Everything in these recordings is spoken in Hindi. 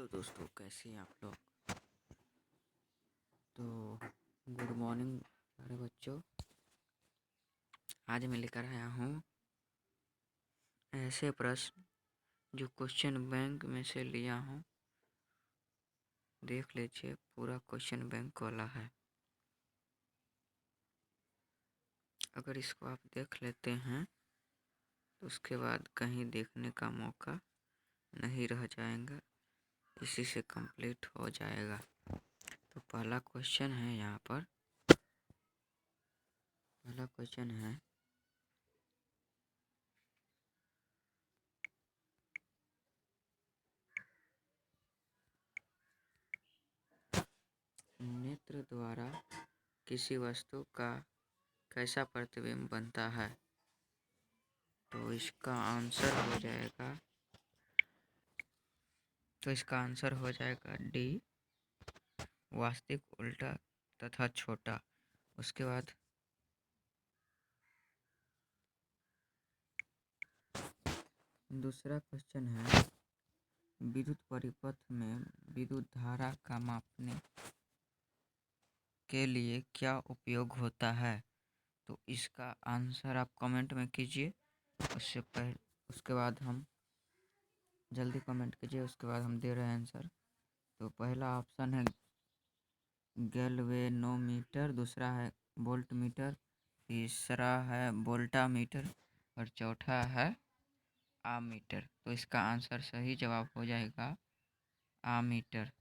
हेलो दोस्तों, कैसे हैं आप लोग। तो गुड मॉर्निंग प्यारे बच्चों। आज मैं लेकर आया हूँ ऐसे प्रश्न जो क्वेश्चन बैंक में से लिया हूँ। देख लीजिए, पूरा क्वेश्चन बैंक वाला है। अगर इसको आप देख लेते हैं तो उसके बाद कहीं देखने का मौका नहीं रह जाएगा, इसी से कंप्लीट हो जाएगा। तो पहला क्वेश्चन है, यहाँ पर पहला क्वेश्चन है, नेत्र द्वारा किसी वस्तु का कैसा प्रतिबिंब बनता है। तो इसका आंसर हो जाएगा डी, वास्तविक, उल्टा तथा छोटा। उसके बाद दूसरा क्वेश्चन है, विद्युत परिपथ में विद्युत धारा का मापने के लिए क्या उपयोग होता है। तो इसका आंसर आप कमेंट में कीजिए। उसके बाद हम जल्दी कमेंट कीजिए, उसके बाद हम दे रहे हैं आंसर। तो पहला ऑप्शन है गैल्वेनोमीटर, दूसरा है वोल्टमीटर, तीसरा है वोल्टामीटर और चौथा है आमीटर। तो इसका आंसर सही जवाब हो जाएगा आमीटर।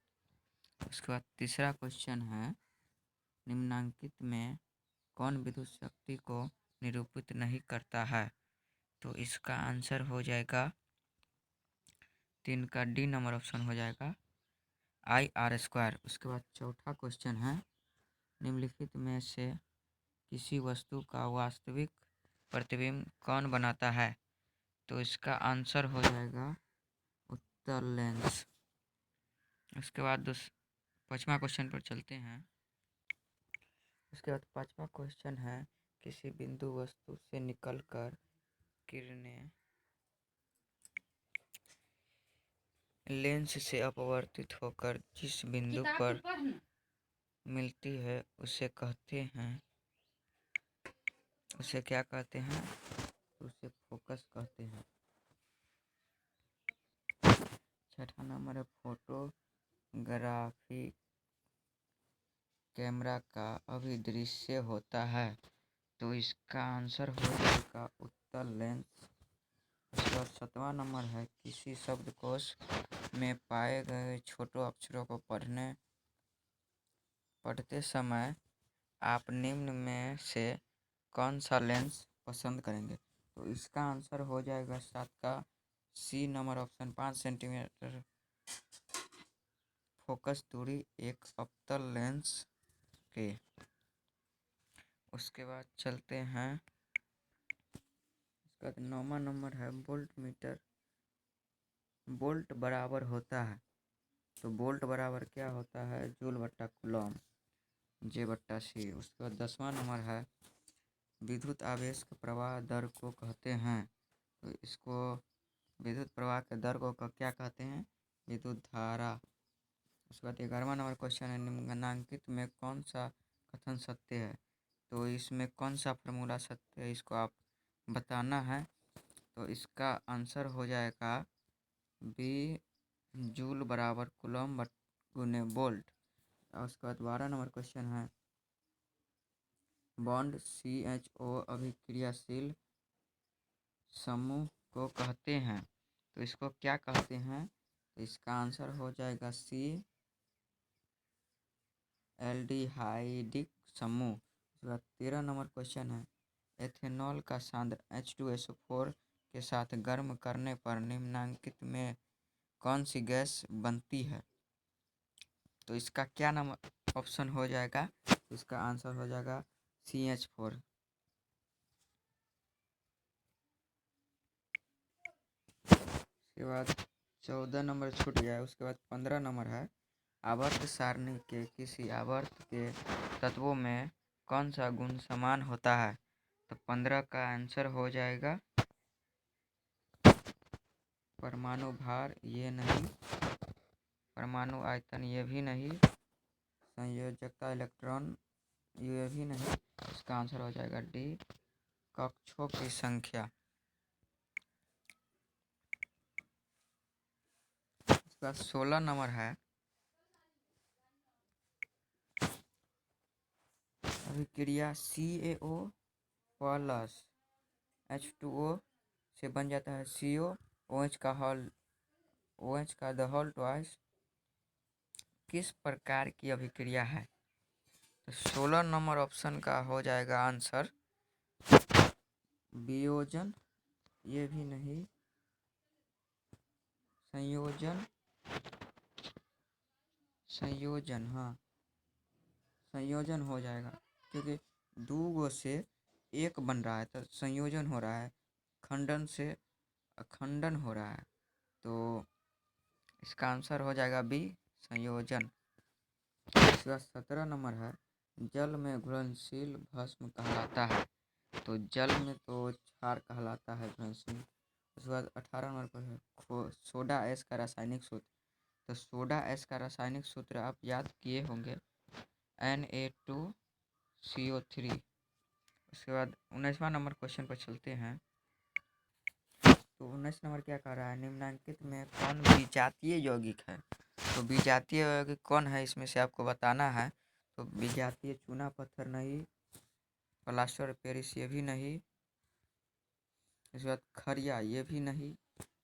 उसके बाद तीसरा क्वेश्चन है, निम्नलिखित में कौन विद्युत शक्ति को निरूपित नहीं करता है। तो इसका आंसर हो जाएगा 3 का डी नंबर ऑप्शन हो जाएगा IR²। उसके बाद चौथा क्वेश्चन है, निम्नलिखित में से किसी वस्तु का वास्तविक प्रतिबिंब कौन बनाता है। तो इसका आंसर हो जाएगा उत्तल लेंस। उसके बाद पाँचवा क्वेश्चन पर चलते हैं। उसके बाद पाँचवा क्वेश्चन है, किसी बिंदु वस्तु से निकलकर किरणें लेंस से अपवर्तित होकर जिस बिंदु पर मिलती है उसे क्या कहते हैं। उसे फोकस कहते हैं। छठा नंबर है, फोटोग्राफी कैमरा का अभिदृश्य होता है। तो इसका आंसर हो जाएगा उत्तल लेंस। उसके बाद 7वां नंबर है, किसी शब्दकोश में पाए गए छोटे अक्षरों को पढ़ते समय आप निम्न में से कौन सा लेंस पसंद करेंगे। तो इसका आंसर हो जाएगा 7 का C number option, 5 centimetre focus दूरी एक अवतल लेंस के। उसके बाद चलते हैं, उसके बाद 9वां नंबर है, वोल्टमीटर। वोल्ट बराबर होता है, तो वोल्ट बराबर क्या होता है, जूल बट्टा कूलम, जे बट्टा सी। उसके बाद 10वां नंबर है, विद्युत आवेश के प्रवाह दर को कहते हैं। तो इसको विद्युत प्रवाह के दर को क्या कहते हैं, विद्युत धारा। उसके बाद 11वां नंबर क्वेश्चन है, निम्नलिखित में कौन सा कथन सत्य है। तो इसमें कौन सा फार्मूला सत्य है, इसको आप बताना है। तो इसका आंसर हो जाएगा बी, जूल बराबर कूलम गुने वोल्ट। और उसके बाद 12 नंबर क्वेश्चन है, बॉन्ड CHO अभिक्रियाशील समूह को कहते हैं। तो इसको क्या कहते हैं। तो इसका आंसर हो जाएगा सी, एल्डिहाइडिक समूह। उसके बाद 13 नंबर क्वेश्चन है, एथेनॉल का सांद्र H2SO4 के साथ गर्म करने पर निम्नलिखित में कौन सी गैस बनती है। तो इसका क्या नंबर ऑप्शन हो जाएगा। इसका आंसर हो जाएगा CH4। उसके बाद 14 नंबर छूट गया है। उसके बाद 15 नंबर है, आवर्त सारणी के किसी आवर्त के तत्वों में कौन सा गुण समान होता है। तो 15 का आंसर हो जाएगा परमाणु भार, ये नहीं, परमाणु आयतन ये भी नहीं, संयोजकता इलेक्ट्रॉन ये भी नहीं, इसका आंसर हो जाएगा डी, कक्षों की संख्या। इसका 16 नंबर है, अभिक्रिया CaO प्लस H2O से बन जाता है CO, OH का होल, OH का द होल ट्वाइस। किस प्रकार की अभिक्रिया है? तो 16 नंबर ऑप्शन का हो जाएगा आंसर वियोजन, ये भी नहीं, संयोजन, संयोजन, हाँ संयोजन हो जाएगा, क्योंकि दो गो से एक बन रहा है तो संयोजन हो रहा है, खंडन से अखंडन हो रहा है, तो इसका आंसर हो जाएगा बी, संयोजन। इसका 17 नंबर है, जल में घुलनशील भस्म कहलाता है। तो जल में तो क्षार कहलाता है घुलनशील। उसके बाद 18 नंबर पर है सोडा ऐश का रासायनिक सूत्र। तो सोडा ऐश का रासायनिक सूत्र आप याद किए होंगे, Na2CO3। उसके बाद 19वां नंबर क्वेश्चन पर चलते हैं। तो 19 नंबर क्या कह रहा है, निम्नलिखित में कौन विजातीय यौगिक है? तो विजातीय यौगिक कौन है इसमें से आपको बताना है। तो विजातीय चूना पत्थर नहीं, प्लास्टर पेरिस ये भी नहीं, इसके बाद खरिया ये भी नहीं,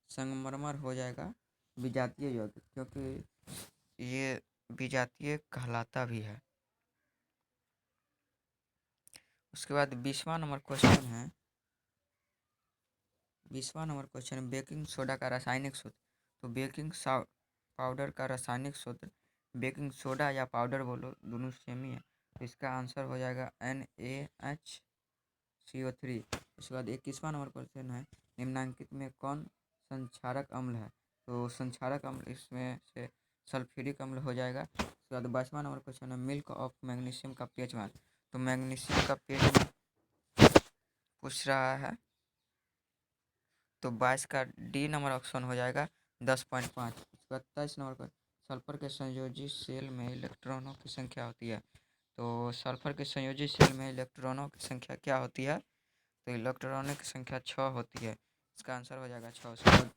संगमरमर हो जाएगा विजातीय यौगिक, क्योंकि ये विजातीय कहलाता भी है। उसके बाद 20वां नंबर क्वेश्चन है, 20वां नंबर क्वेश्चन बेकिंग सोडा का रासायनिक सूत्र। तो बेकिंग पाउडर का रासायनिक सूत्र, बेकिंग सोडा या पाउडर बोलो दोनों सेम ही है, तो इसका आंसर हो जाएगा NaHCO3। उसके बाद 21वां नंबर क्वेश्चन है, निम्नलिखित में कौन संक्षारक अम्ल है? तो संक्षारक अम्ल इसमें से सल्फ्यूरिक अम्ल हो जाएगा। उसके बाद 22वां नंबर क्वेश्चन है, मिल्क ऑफ मैग्नीशियम का पीएच मान। तो मैग्नीशियम का पीएच पूछ रहा है, तो 22 का डी नंबर ऑप्शन हो जाएगा 10.5। उसके बाद 23 नंबर पर सल्फर के संयोजी सेल में इलेक्ट्रॉनों की संख्या होती है। तो सल्फर के संयोजी सेल में इलेक्ट्रॉनों की संख्या क्या होती है? तो इलेक्ट्रॉनों की संख्या 6 होती है, इसका आंसर हो जाएगा 6। उसके बाद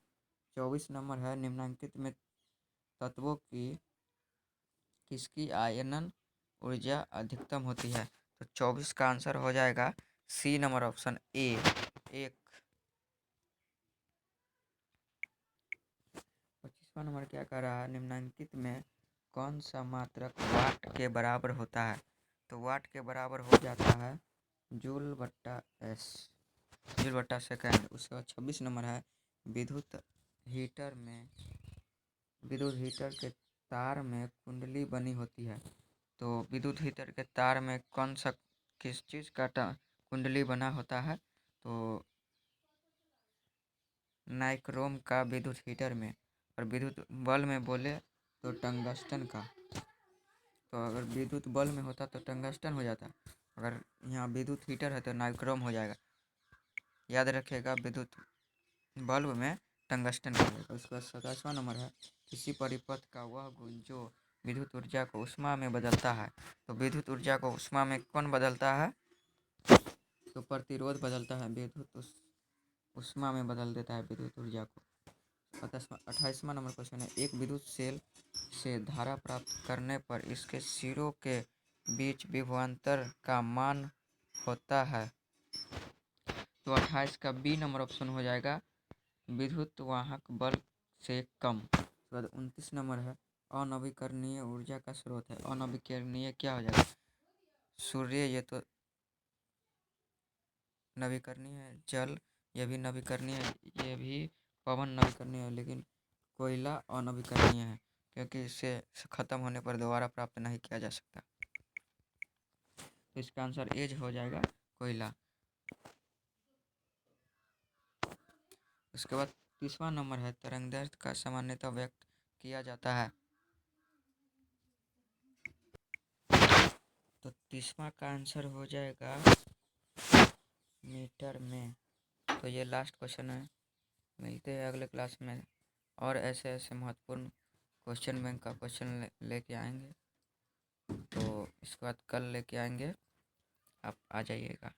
24 नंबर है, निम्नलिखित में तत्वों की किसकी आयनन ऊर्जा अधिकतम होती है? तो 24 का आंसर हो जाएगा सी नंबर ऑप्शन ए, 1। 25वां नंबर क्या कह रहा है, निम्नलिखित में कौन सा मात्रक वाट के बराबर होता है? तो वाट के बराबर हो जाता है जूल बट्टा एस, जूल बट्टा सेकेंड। उसके बाद 26 नंबर है, विद्युत हीटर के तार में कुंडली बनी होती है। तो विद्युत हीटर के तार में कौन सा किस चीज़ का कुंडली बना होता है? तो नाइक्रोम का विद्युत हीटर में। और विद्युत बल्ब में बोले तो टंगस्टन का। तो अगर विद्युत बल्ब में होता तो टंगस्टन हो जाता, अगर यहाँ विद्युत हीटर है तो नाइक्रोम हो जाएगा। याद रखिएगा, विद्युत बल्ब में टंगस्टन हो जाएगा। उसके बाद 27वां नंबर है, किसी परिपथ का वह गुण जो विद्युत ऊर्जा को ऊष्मा में बदलता है। तो विद्युत ऊर्जा को ऊष्मा में कौन बदलता है? तो प्रतिरोध बदलता है, विद्युत ऊष्मा में बदल देता है विद्युत ऊर्जा को। 28वां नंबर क्वेश्चन है, एक विद्युत सेल से धारा प्राप्त करने पर इसके सिरों के बीच विभवांतर का मान होता है। तो 28 का बी नंबर ऑप्शन हो जाएगा विद्युत वाहक बल से कम। उसके बाद 29 नंबर है, अनवीकरणीय ऊर्जा का स्रोत है। अनवीकरणीय क्या हो जाएगा? सूर्य ये तो नवीकरणीय है, जल ये भी नवीकरणीय है, ये भी पवन नवीकरणीय है, लेकिन कोयला अनवीकरणीय है, क्योंकि इसे ख़त्म होने पर दोबारा प्राप्त नहीं किया जा सकता। तो इसका आंसर एज हो जाएगा कोयला। उसके बाद 30वां नंबर है, तरंगदैर्घ्य का सामान्यतः व्यक्त किया जाता है। तो 30वां का आंसर हो जाएगा मीटर में। तो ये लास्ट क्वेश्चन है, मिलते हैं अगले क्लास में और ऐसे ऐसे महत्वपूर्ण क्वेश्चन बैंक का क्वेश्चन लेके आएंगे, तो इसके बाद कल लेके आएंगे, आप आ जाइएगा।